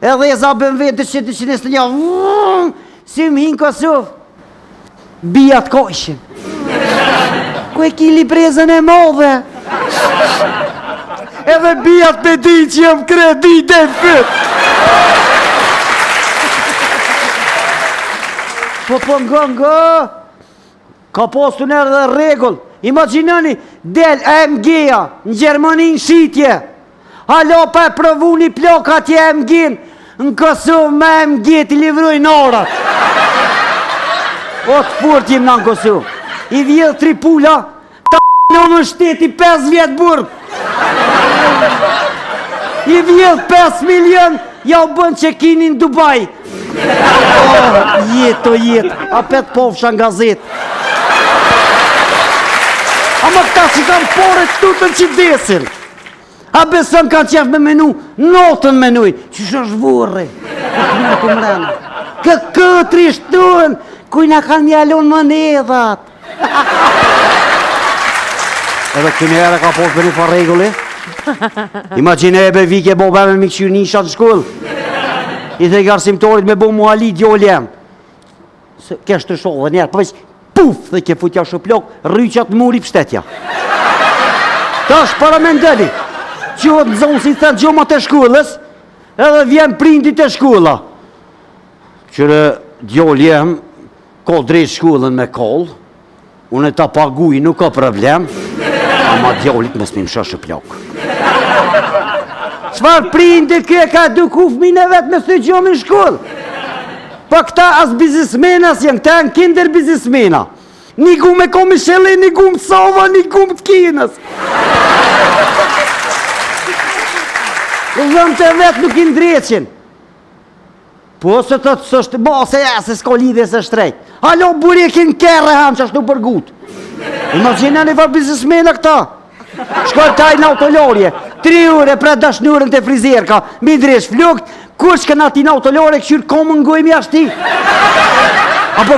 Edhe e za BMW 221, si më hinë Kosovë, bijat kojshin. Ku e ki librezën e modhe? Edhe bijat me di që jam kredit e fyt. Po nga, ka postu nërë dhe regull. Imaginoni, del AMG-a në Gjermani në shitje. Halo pa e provu një plok atje AMG-n, në Kosovë me AMG t'i livroj në orat. O të furt jem në Kosovë. I vjedh 3 pula, ta në më shteti 5 vjetë burg. I vjedh 5 milion, ja u bën qekinin në Dubai. Jetë, a pet pofsha në gazet. Ama këta që kanë pore të tutën që desin. A besën kanë qef me menu, notën menuj. Qështë është vurre? Këtëri shtuën, kujna kanë mjallon monedhat. Edhe këni ere ka posë për një fa regulli. Imagine e be vike bo me mikëshu nishat në shkull. I dhe i arsimtorit me bo muali djoli jem. Kesh të shohë dhe njerë, përveç puf dhe ke futja shuplok, rryqat muri pështetja. Ta është para me ndeli. Qëhet në zonë si thëtë gjomat e shkullës, edhe vjen prindit e shkulla. Qëre djoli jem, ko drejt shkullën me koll, unë e ta paguj nuk ka problem, ama djolit me s'mi mshë shuplok. Qfar prindit kë ka duku fëmine vetë me së gjomin shkull? Pa këta as bizismenas jenë, këta janë kinder bizismena. Një gu me komishele, një gu më sova, një gu më të kinës. Dhëm të vetë nuk i ndreqin. Po se të të sështë, bo se ja, se s'ko lidhje se shtrejt. Halo, burikin kërre hanë që ashtu për gut. Imagina një fa bizismena këta. Shkoj taj në autolorje, 3 ure pre dashnurën të frizerka, mi ndresh flukt, kur shkën ati në autolorje këshyrë komën ngojmë jashti.